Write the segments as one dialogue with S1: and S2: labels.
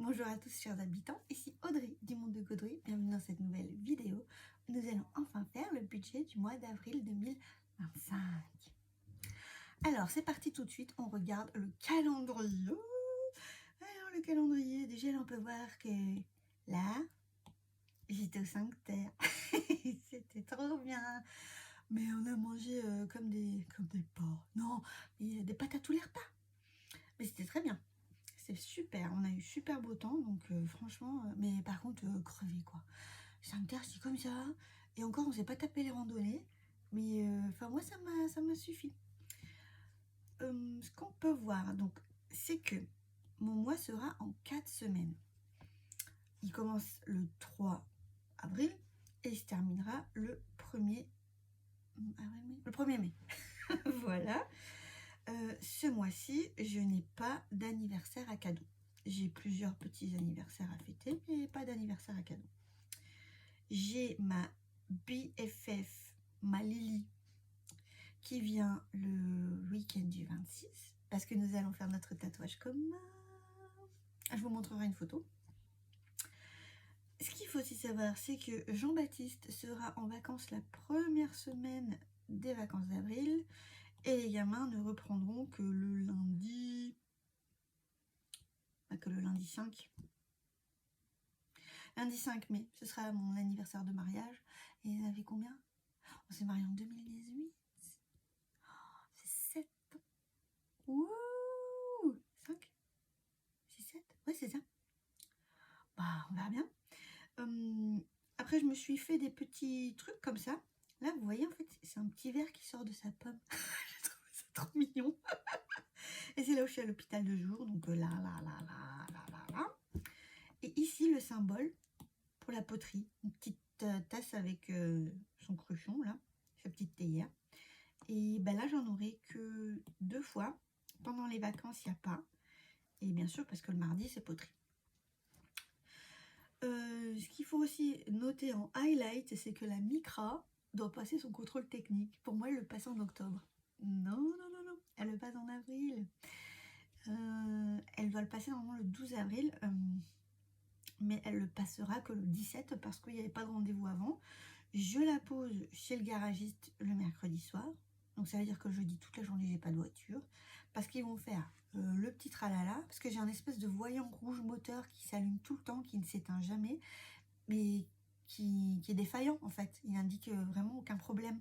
S1: Bonjour à tous chers habitants, ici Audrey du monde de Gaudry, bienvenue dans cette nouvelle vidéo. Nous allons enfin faire le budget du mois d'avril 2025. Alors c'est parti tout de suite, on regarde le calendrier. Alors le calendrier, déjà là on peut voir que là, j'étais au 5 terres. C'était trop bien. Mais on a mangé comme des porcs. Non, mais des pâtes à tous les repas. Mais c'était très bien. C'est super, on a eu super beau temps, donc franchement, mais par contre, crevé quoi. 5 terres, c'est comme ça, et encore, on s'est pas tapé les randonnées, mais enfin, moi, ça m'a suffi. Ce qu'on peut voir, donc, c'est que mon mois sera en 4 semaines. Il commence le 3 avril, et il se terminera le 1er mai. Voilà. Ce mois-ci, je n'ai pas d'anniversaire à cadeau. J'ai plusieurs petits anniversaires à fêter, mais pas d'anniversaire à cadeau. J'ai ma BFF, ma Lily, qui vient le week-end du 26, parce que nous allons faire notre tatouage commun. Je vous montrerai une photo. Ce qu'il faut aussi savoir, c'est que Jean-Baptiste sera en vacances la première semaine des vacances d'avril, et les gamins ne reprendront que le lundi... que le lundi 5. Lundi 5 mai, ce sera mon anniversaire de mariage. Et il y en avait combien? On s'est marié en 2018. Oh, c'est 7 ans. Wouh! 5? C'est 7? Ouais, c'est ça. Bah, on verra bien. Après, je me suis fait des petits trucs comme ça. Là, vous voyez, en fait, c'est un petit verre qui sort de sa pomme. J'ai trouvé ça trop mignon. Et c'est là où je suis à l'hôpital de jour. Donc là. Et ici, le symbole pour la poterie. Une petite tasse avec son cruchon, là. Sa petite théière. Et ben là, j'en aurai que 2 fois. Pendant les vacances, il n'y a pas. Et bien sûr, parce que le mardi, c'est poterie. Ce qu'il faut aussi noter en highlight, c'est que la Micra doit passer son contrôle technique. Pour moi, elle le passe en octobre. Non. Elle le passe en avril. Elle doit le passer normalement le 12 avril. Mais elle le passera que le 17 parce qu'il n'y avait pas de rendez-vous avant. Je la pose chez le garagiste le mercredi soir. Donc ça veut dire que le jeudi, toute la journée, j'ai pas de voiture. Parce qu'ils vont faire le petit tralala. Parce que j'ai un espèce de voyant rouge moteur qui s'allume tout le temps, qui ne s'éteint jamais. Mais qui est défaillant en fait. Il indique vraiment aucun problème.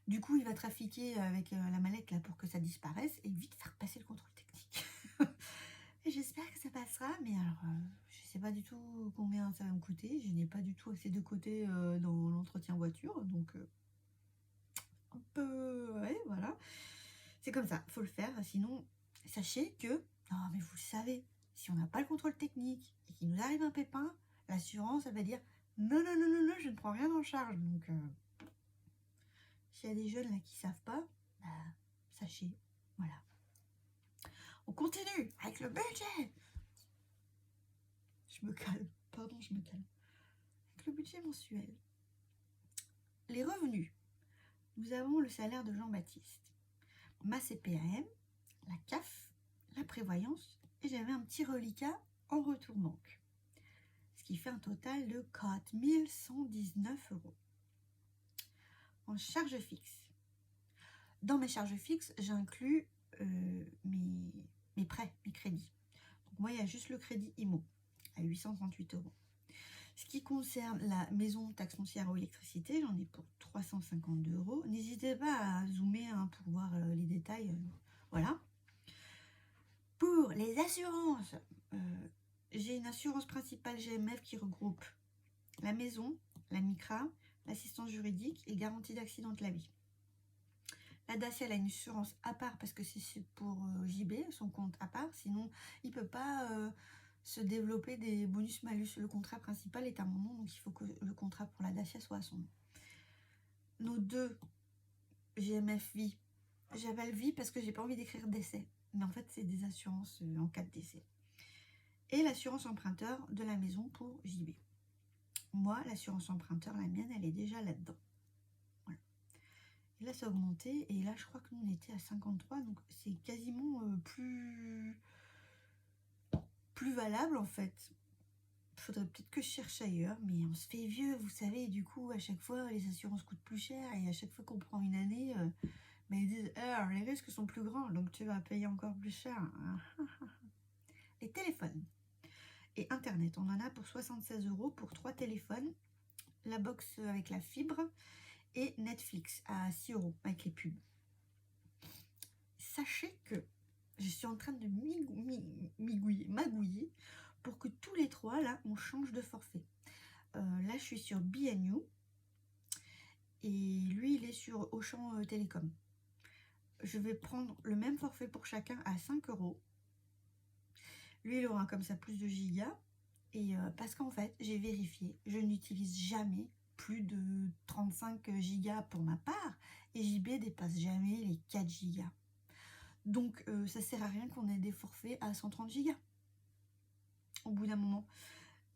S1: Du coup, il va trafiquer avec la mallette là pour que ça disparaisse et vite faire passer le contrôle technique. Et j'espère que ça passera. Mais alors, je sais pas du tout combien ça va me coûter. Je n'ai pas du tout assez de côté dans l'entretien voiture. Donc... un peu, ouais, voilà, c'est comme ça, faut le faire. Sinon, sachez que, non mais vous le savez, si on n'a pas le contrôle technique et qu'il nous arrive un pépin, l'assurance elle va dire non, je ne prends rien en charge. Donc s'il y a des jeunes là qui savent pas, bah, sachez, voilà. On continue avec le budget. Je me calme, pardon, je me calme. Avec le budget mensuel, les revenus, nous avons le salaire de Jean-Baptiste, ma CPAM, la CAF, la prévoyance, et j'avais un petit reliquat en retour banque. Ce qui fait un total de 4 119 €. En charge fixe. Dans mes charges fixes, j'inclus mes prêts, mes crédits. Donc moi, il y a juste le crédit IMO à 838 €. Ce qui concerne la maison taxe foncière ou électricité, j'en ai pour 352 €. N'hésitez pas à zoomer pour voir les détails. Voilà. Pour les assurances, j'ai une assurance principale GMF qui regroupe la maison, la Micra, l'assistance juridique et garantie d'accident de la vie. La Dacia elle a une assurance à part parce que c'est pour JB, son compte à part. Sinon, il ne peut pas se développer des bonus-malus. Le contrat principal est à mon nom, donc il faut que le contrat pour la Dacia soit à son nom. Nos 2 GMF vie. J'appelle vie parce que j'ai pas envie d'écrire décès. Mais en fait, c'est des assurances en cas de décès. Et l'assurance emprunteur de la maison pour JB. Moi, l'assurance emprunteur, la mienne, elle est déjà là-dedans. Voilà. Et là, ça a augmenté. Et là, je crois que nous, on était à 53. Donc, c'est quasiment plus plus valable en fait. Faudrait peut-être que je cherche ailleurs, mais on se fait vieux, vous savez, et du coup, à chaque fois, les assurances coûtent plus cher, et à chaque fois qu'on prend une année, ils disent alors, les risques sont plus grands, donc tu vas payer encore plus cher. Les téléphones et Internet, on en a pour 76 € pour 3 téléphones, la box avec la fibre et Netflix à 6 € avec les pubs. Sachez que je suis en train de magouiller pour que tous les trois, là, on change de forfait. Là, je suis sur B&You et lui, il est sur Auchan Télécom. Je vais prendre le même forfait pour chacun à 5 €. Lui, il aura comme ça plus de gigas. Et parce qu'en fait, j'ai vérifié, je n'utilise jamais plus de 35 gigas pour ma part. Et JB dépasse jamais les 4 gigas. Donc, ça sert à rien qu'on ait des forfaits à 130 gigas. Au bout d'un moment.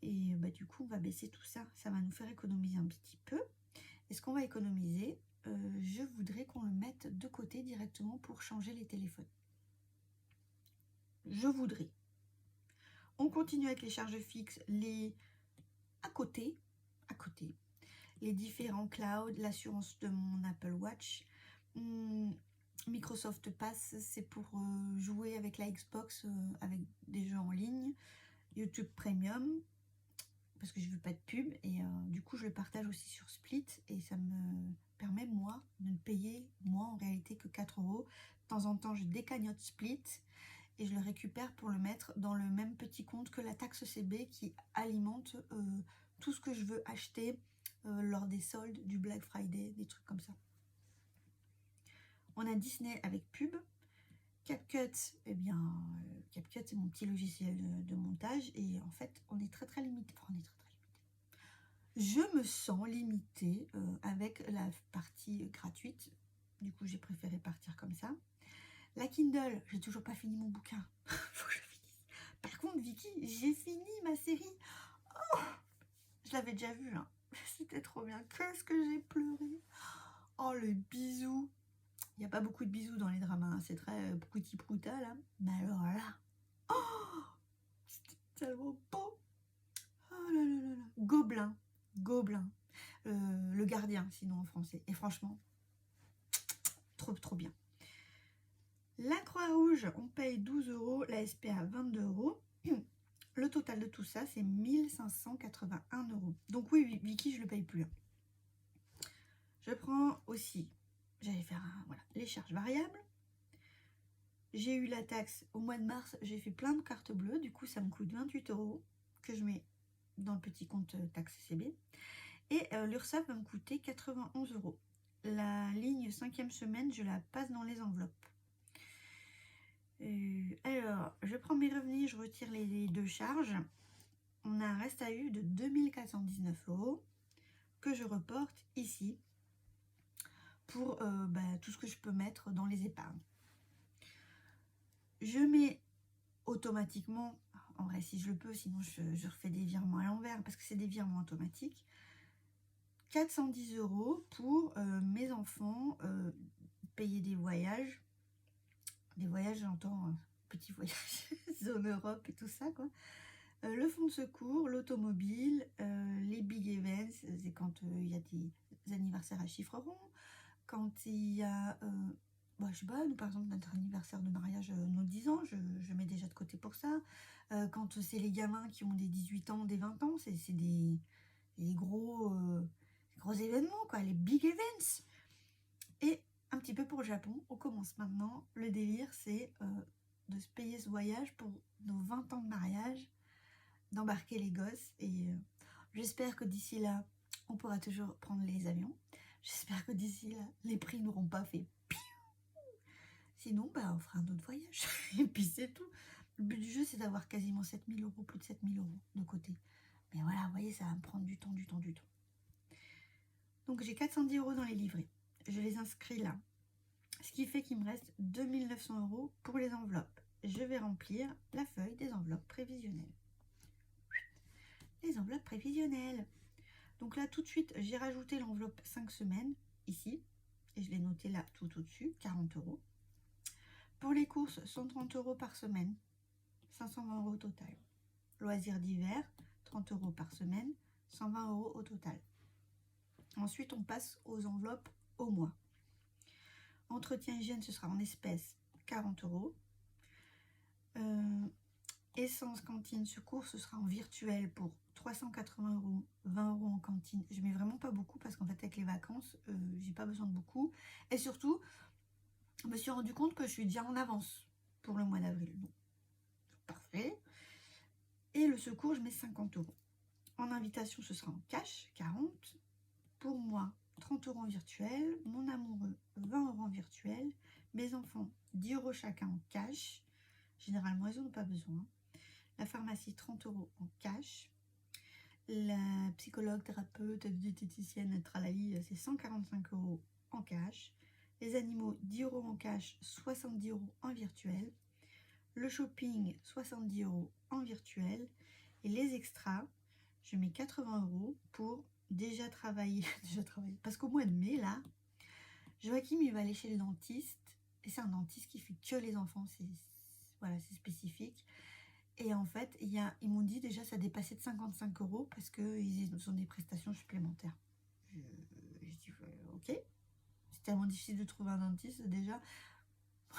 S1: Et du coup, on va baisser tout ça. Ça va nous faire économiser un petit peu. Et ce qu'on va économiser, je voudrais qu'on le mette de côté directement pour changer les téléphones. Je voudrais. On continue avec les charges fixes, les à côté, les différents clouds, l'assurance de mon Apple Watch. Microsoft Pass, c'est pour jouer avec la Xbox, avec des jeux en ligne. YouTube Premium, parce que je veux pas de pub, et du coup je le partage aussi sur Split, et ça me permet moi de ne payer en réalité que 4 €. De temps en temps je décagnotte Split et je le récupère pour le mettre dans le même petit compte que la taxe CB qui alimente tout ce que je veux acheter lors des soldes, du Black Friday, des trucs comme ça. On a Disney avec pub. CapCut, CapCut c'est mon petit logiciel de montage, et en fait on est très limité. Enfin, on est très limité. Je me sens limitée avec la partie gratuite. Du coup j'ai préféré partir comme ça. La Kindle, j'ai toujours pas fini mon bouquin. Faut que je le finisse. Par contre, Vicky, j'ai fini ma série. Oh, je l'avais déjà vue, hein. C'était trop bien. Qu'est-ce que j'ai pleuré. Oh, le bisou. Il n'y a pas beaucoup de bisous dans les dramas, hein. C'est très prouti-prouta, là. Mais alors là, oh, c'était tellement beau. Oh là là là là. Gobelin. Le gardien, sinon en français. Et franchement, trop bien. La Croix-Rouge, on paye 12 €, la SPA 22 €. Le total de tout ça, c'est 1581 €. Donc oui, Vicky, je ne le paye plus. Je prends aussi, j'allais faire les charges variables. J'ai eu la taxe au mois de mars, j'ai fait plein de cartes bleues, du coup ça me coûte 28 € que je mets dans le petit compte taxe CB. Et l'URSSAF va me coûter 91 €. La ligne 5e semaine, je la passe dans les enveloppes. Alors, je prends mes revenus, je retire les deux charges. On a un reste à eu de 2419 € que je reporte ici pour tout ce que je peux mettre dans les épargnes. Je mets automatiquement, en vrai si je le peux, sinon je refais des virements à l'envers parce que c'est des virements automatiques, 410 € pour mes enfants, payer des voyages. Des voyages, j'entends petits voyages, zone Europe et tout ça, quoi. Le fonds de secours, l'automobile, les big events, c'est quand il y a des anniversaires à chiffres ronds, quand il y a, je sais pas, nous par exemple notre anniversaire de mariage, nos 10 ans, je mets déjà de côté pour ça. Quand c'est les gamins qui ont des 18 ans, des 20 ans, c'est des gros événements, quoi, les big events. Et un petit peu pour le Japon, on commence maintenant. Le délire, c'est de se payer ce voyage pour nos 20 ans de mariage, d'embarquer les gosses. Et j'espère que d'ici là, on pourra toujours prendre les avions. J'espère que d'ici là, les prix n'auront pas fait piou. Sinon, on fera un autre voyage. Et puis c'est tout. Le but du jeu, c'est d'avoir quasiment 7000 €, plus de 7000 € de côté. Mais voilà, vous voyez, ça va me prendre du temps. Donc j'ai 410 € dans les livrets. Je les inscris là. Ce qui fait qu'il me reste 2900 € pour les enveloppes. Je vais remplir la feuille des enveloppes prévisionnelles. Les enveloppes prévisionnelles. Donc là, tout de suite, j'ai rajouté l'enveloppe 5 semaines, ici. Et je l'ai noté là, tout au-dessus, 40 €. Pour les courses, 130 € par semaine. 520 € au total. loisirs d'hiver, 30 € par semaine, 120 € au total. Ensuite, on passe aux enveloppes au mois. Entretien hygiène, ce sera en espèces, 40 €. Essence, cantine, secours, ce sera en virtuel pour 380 €, 20 € en cantine. Je mets vraiment pas beaucoup parce qu'en fait, avec les vacances, j'ai pas besoin de beaucoup. Et surtout, je me suis rendu compte que je suis déjà en avance pour le mois d'avril. Bon, parfait. Et le secours, je mets 50 €. En invitation, ce sera en cash, 40. Pour moi, 30 € en virtuel. Mon amoureux, 20 € en virtuel. Mes enfants, 10 € chacun en cash. Généralement, ils n'en ont pas besoin. La pharmacie, 30 € en cash. La psychologue, thérapeute, diététicienne, tralali, c'est 145 € en cash. Les animaux, 10 € en cash, 70 € en virtuel. Le shopping, 70 € en virtuel. Et les extras, je mets 80 € pour déjà travailler. Parce qu'au mois de mai, là, Joachim, il va aller chez le dentiste. Et c'est un dentiste qui fait que les enfants. Voilà, c'est spécifique. Et en fait, ils m'ont dit déjà ça dépassait de 55 € parce qu'ils ont des prestations supplémentaires. Je dis ok. C'est tellement difficile de trouver un dentiste déjà.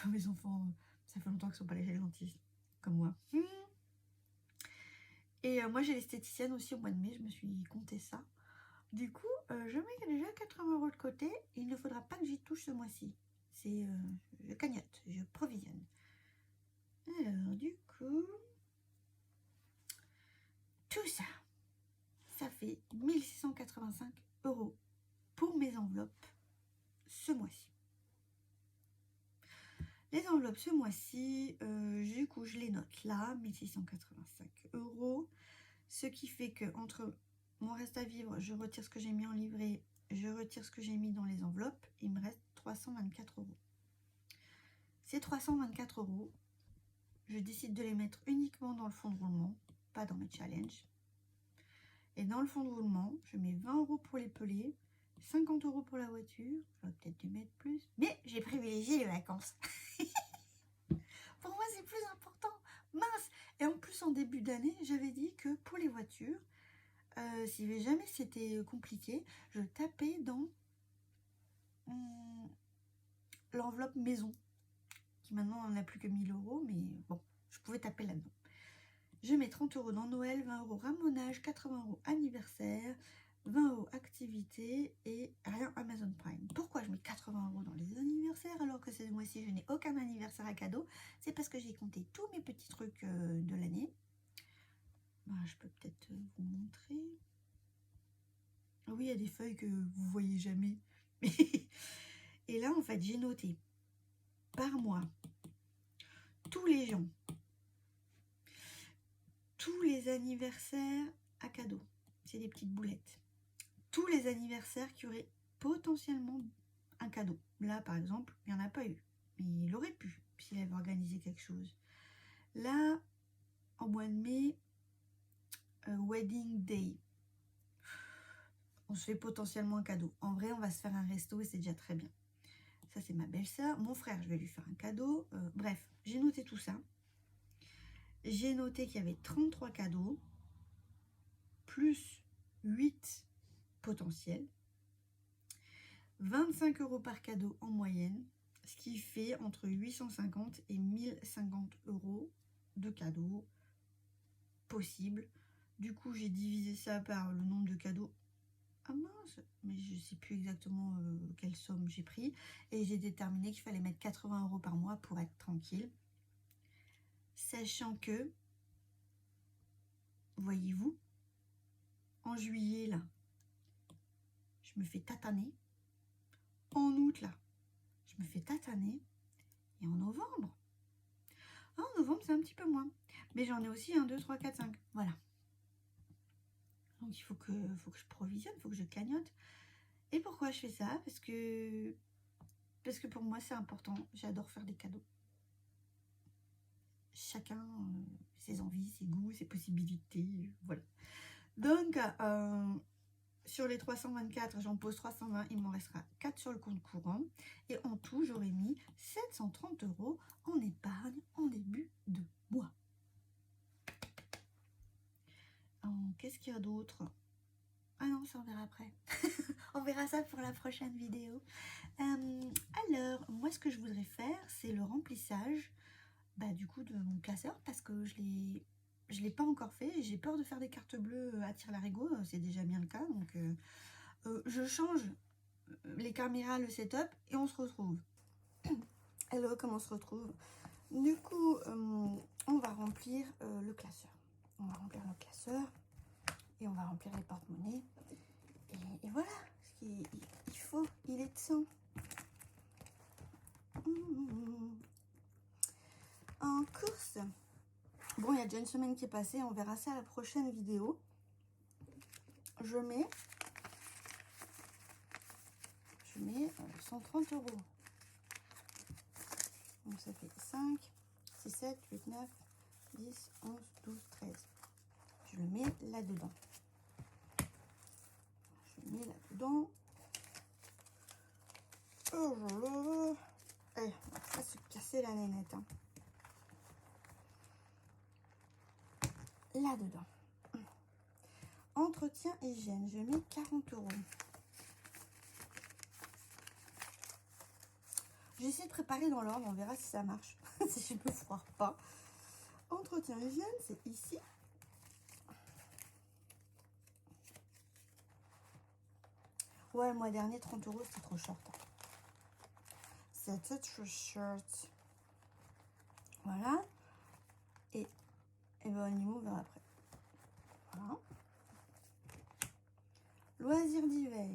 S1: Mes enfants, ça fait longtemps qu'ils ne sont pas allés chez le dentiste, comme moi. Et moi, j'ai l'esthéticienne aussi au mois de mai. Je me suis compté ça. Du coup, je mets déjà 80 € de côté. Il ne faudra pas que j'y touche ce mois-ci. Je cagnotte, je provisionne. Alors, du coup... Tout ça, ça fait 1685 € pour mes enveloppes ce mois-ci. Les enveloppes ce mois-ci, du coup, je les note là, 1685 €. Ce qui fait que entre mon reste à vivre, je retire ce que j'ai mis en livret, je retire ce que j'ai mis dans les enveloppes, il me reste 324 €. Ces 324 €, je décide de les mettre uniquement dans le fonds de roulement, pas dans mes challenges. Et dans le fonds de roulement, je mets 20 € pour les pelés, 50 € pour la voiture. J'aurais peut-être dû mettre plus, mais j'ai privilégié les vacances. Pour moi, c'est plus important. Mince. Et en plus, en début d'année, j'avais dit que pour les voitures, si jamais c'était compliqué, je tapais dans l'enveloppe maison, qui maintenant n'a plus que 1000 €, mais bon, je pouvais taper là-dedans. Je mets 30 € dans Noël, 20 € ramonage, 80 € anniversaire, 20 € activité et rien Amazon Prime. Pourquoi je mets 80 € dans les anniversaires alors que ce mois-ci je n'ai aucun anniversaire à cadeau? C'est parce que j'ai compté tous mes petits trucs de l'année. Je peux peut-être vous montrer. Oui, il y a des feuilles que vous voyez jamais. Et là, en fait, j'ai noté par mois tous les gens, tous les anniversaires à cadeau. C'est des petites boulettes. Tous les anniversaires qui auraient potentiellement un cadeau. Là, par exemple, il n'y en a pas eu. Mais il aurait pu, s'il avait organisé quelque chose. Là, en mois de mai, Wedding Day. On se fait potentiellement un cadeau. En vrai, on va se faire un resto et c'est déjà très bien. Ça, c'est ma belle-sœur. Mon frère, je vais lui faire un cadeau. Bref, j'ai noté tout ça. J'ai noté qu'il y avait 33 cadeaux, plus 8 potentiels. 25 € par cadeau en moyenne, ce qui fait entre 850 et 1050 € de cadeaux possibles. Du coup, j'ai divisé ça par le nombre de cadeaux. Ah mince, mais je ne sais plus exactement quelle somme j'ai pris. Et j'ai déterminé qu'il fallait mettre 80 € par mois pour être tranquille. Sachant que, voyez-vous, en juillet, là, je me fais tataner. En août, là, je me fais tataner. Et en novembre, c'est un petit peu moins. Mais j'en ai aussi 1, 2, 3, 4, 5. Voilà. Donc il faut que je provisionne, il faut que je cagnotte. Et pourquoi je fais ça? Parce que pour moi, c'est important. J'adore faire des cadeaux. Chacun ses envies, ses goûts, ses possibilités. Voilà. Donc, sur les 324, j'en pose 320. Il m'en restera 4 sur le compte courant. Et en tout, j'aurais mis 730 € en épargne en début de mois. qu'il y a d'autre? Ah non, ça on verra après. On verra ça pour la prochaine vidéo. Alors, moi ce que je voudrais faire, c'est le remplissage du coup de mon classeur parce que je l'ai pas encore fait et j'ai peur de faire des cartes bleues à tire-larigot. C'est déjà bien le cas, donc je change les caméras, le setup et on se retrouve. Alors, comment on se retrouve? Du coup, on va remplir le classeur. On va remplir le classeur et on va remplir les porte-monnaies. Et voilà, ce qu'il faut, il est de temps. En course, bon, il y a déjà une semaine qui est passée, on verra ça à la prochaine vidéo. Je mets 130 €. Donc ça fait 5, 6, 7, 8, 9, 10, 11, 12, 13. Je le mets là-dedans. Je le mets là-dedans. Oh, on va pas se casser la nénette. Hein. Là-dedans. Entretien hygiène, je mets 40 €. J'essaie de préparer dans l'ordre, on verra si ça marche. Si je me foire pas. Entretien hygiène, c'est ici. Ouais, le mois dernier, 30 €, c'était trop short. C'était trop short. Voilà. Et ben, animaux, on verra après. Voilà. Loisirs d'hiver.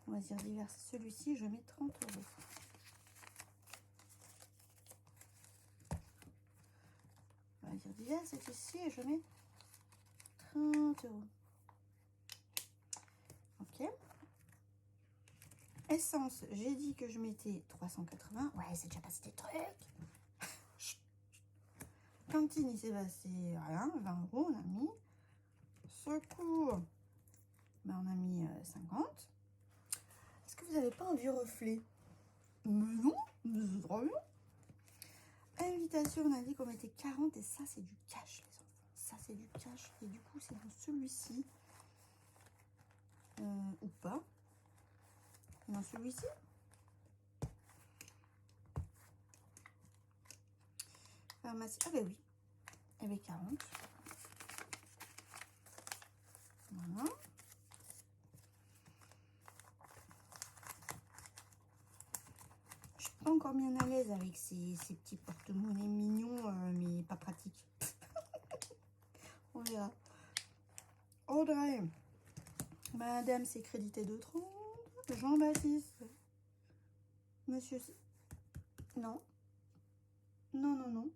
S1: Loisirs d'hiver, c'est celui-ci, je mets 30 €. Loisirs d'hiver, c'est ici et je mets 30 €. Ok. Essence, j'ai dit que je mettais 380. Ouais, c'est déjà passé des trucs. Cantine, il s'est passé rien. 20 €, on a mis. Secours, on a mis 50. Est-ce que vous n'avez pas un vieux reflet? Mais non, c'est trop bien. Invitation, on a dit qu'on mettait 40 et ça, c'est du cash, les enfants. Ça, c'est du cash. Et du coup, c'est dans celui-ci. Ou pas. Dans celui-ci. Pharmacie. Ah ben oui. Il y avait 40. Voilà. Je suis pas encore bien à l'aise avec ces petits porte-monnaies mignons, mais pas pratiques. On verra. Audrey. Madame s'est crédité de 30. Jean-Baptiste. Monsieur... Non. Non, non, non.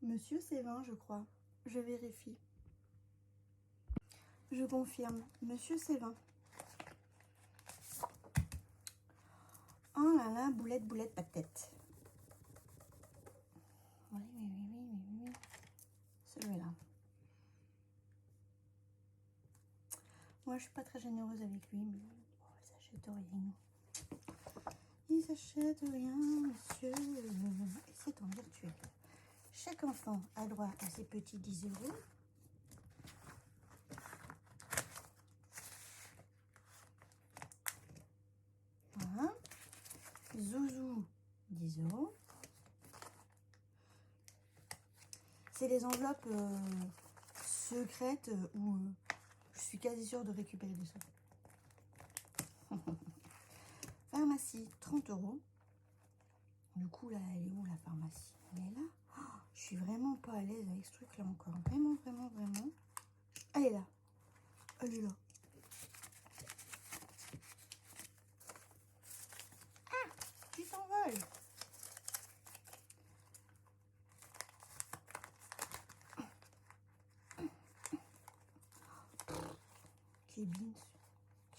S1: Monsieur, c'est 20, je crois. Je vérifie. Je confirme. Monsieur, c'est 20. Oh là là, boulette, boulette, pas de tête. Oui, oui, oui, oui, oui, oui. Celui-là. Moi, je suis pas très généreuse avec lui, mais oh, il s'achète rien. Il s'achète rien, monsieur. Et c'est en virtuel. Chaque enfant a droit à ses petits 10 €. Voilà. Zouzou, 10 €. C'est les enveloppes secrètes où je suis quasi sûre de récupérer des sous. Pharmacie, 30 €. Du coup, là, elle est où la pharmacie? Elle est là. Oh, je suis vraiment pas à l'aise avec ce truc-là encore. Vraiment, vraiment, vraiment. Elle est là. Elle est là. Ah, tu t'envoles.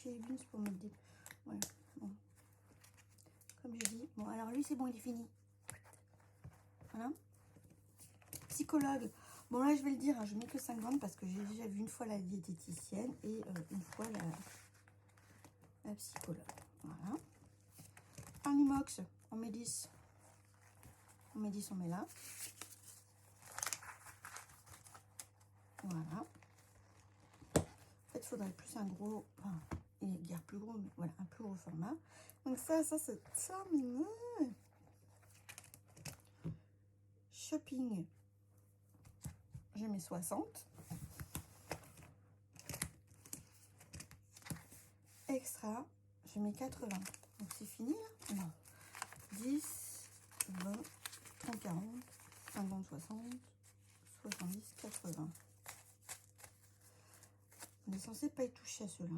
S1: Beans pour mettre des... Voilà, bon. Comme je dis. Bon, alors lui, c'est bon, il est fini. Voilà. Psychologue. Bon, là, je vais le dire, hein, je mets que 50 parce que j'ai déjà vu une fois la diététicienne et une fois la psychologue. Voilà. Animox, on met 10. On met 10, on met là. Voilà. il faudrait plus un gros... Enfin, il est guère plus gros, mais voilà, un plus gros format. Donc ça c'est terminé. Shopping. Je mets 60. Extra, je mets 80. Donc c'est fini là? Non. 10, 20, 30, 40, 50, 60, 70, 80. On est censé pas y toucher à ceux-là.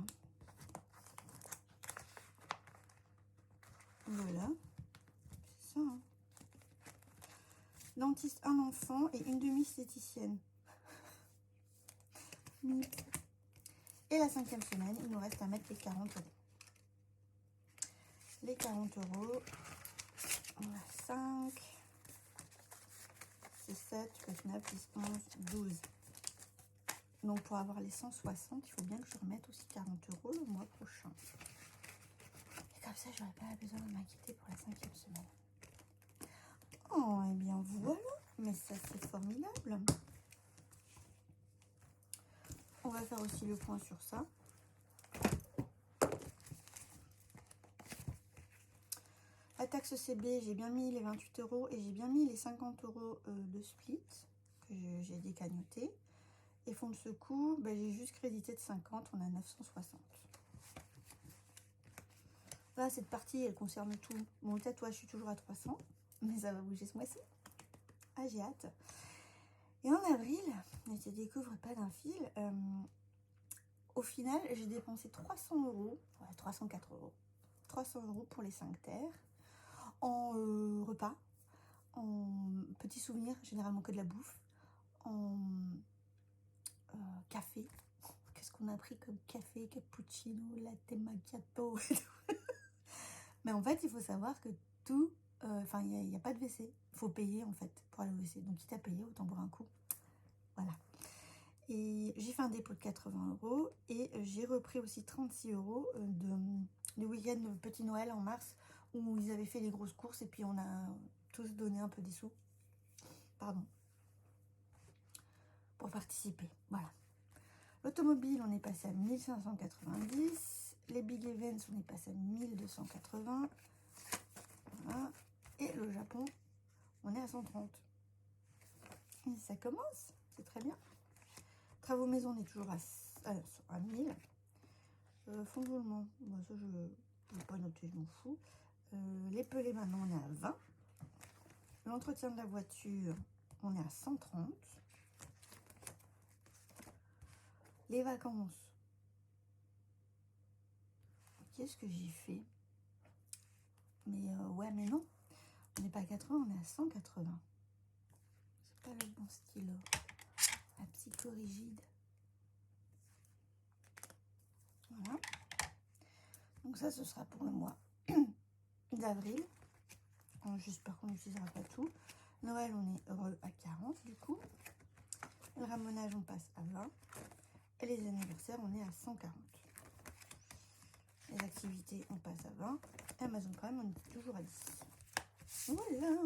S1: Voilà. C'est ça. Hein. Dentiste, un enfant et une demi-esthéticienne. Et la 5e semaine, il nous reste à mettre les 40 euros. Les 40 euros, on a 5, c'est 7, 8, 9, 10, 11, 12. Donc pour avoir les 160, il faut bien que je remette aussi 40 euros le mois prochain. Et comme ça, j'aurais pas besoin de m'inquiéter pour la 5e semaine. Oh, et bien voilà, mais ça c'est formidable. On va faire aussi le point sur ça. La taxe CB, j'ai bien mis les 28 euros et j'ai bien mis les 50 euros de split que j'ai décagnoté. Et fonds de secours, ben, j'ai juste crédité de 50, on a 960. Là, cette partie, elle concerne tout. Mon tatouage, je suis toujours à 300, mais ça va bouger ce mois-ci. Ah, j'ai hâte. Et en avril, ne te découvre pas d'un fil. Au final, j'ai dépensé 300 euros, ouais, 304 euros. 300 euros pour les 5 terres. En repas, en petits souvenirs, généralement que de la bouffe, en café. Qu'est-ce qu'on a pris comme café, cappuccino, latte macchiato. Mais en fait, il faut savoir que tout, enfin, il n'y a pas de WC. Il faut payer en fait pour aller au WC. Donc, quitte à payer, autant boire un coup. Voilà. Et j'ai fait un dépôt de 80 euros et j'ai repris aussi 36 euros du week-end Petit Noël en mars où ils avaient fait les grosses courses et puis on a tous donné un peu des sous. Pardon. Pour participer. Voilà. L'automobile, on est passé à 1590. Les big events, on est passé à 1280. Voilà. Et le Japon, on est à 130. Et ça commence. C'est très bien. Travaux maison, on est toujours à 1000. Fonds de roulement, bon, ça je ne vais pas noter, je m'en fous. Les pelés, maintenant, on est à 20. L'entretien de la voiture, on est à 130. Les vacances, qu'est-ce que j'ai fait? Mais ouais, mais non, on n'est pas à 80, on est à 180. C'est pas le bon stylo. La psychorigide. Voilà. Donc ça, ce sera pour le mois d'avril. J'espère qu'on n'utilisera pas tout. Noël, on est heureux à 40 du coup. Le ramonage, on passe à 20. Et les anniversaires, on est à 140. Les activités, on passe à 20. Amazon Prime, on est toujours à 10. Voilà.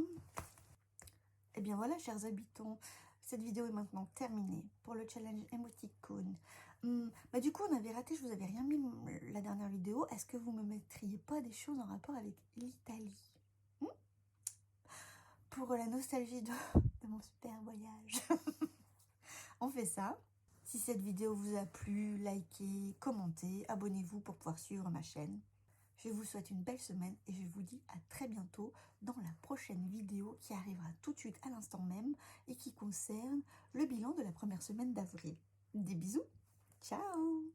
S1: Et bien voilà, chers habitants, cette vidéo est maintenant terminée pour le challenge émoticône. Bah du coup, on avait raté, je vous avais rien mis la dernière vidéo. Est-ce que vous me mettriez pas des choses en rapport avec l'Italie pour la nostalgie de mon super voyage. On fait ça. Si cette vidéo vous a plu, likez, commentez, abonnez-vous pour pouvoir suivre ma chaîne. Je vous souhaite une belle semaine et je vous dis à très bientôt dans la prochaine vidéo qui arrivera tout de suite à l'instant même et qui concerne le bilan de la première semaine d'avril. Des bisous, ciao!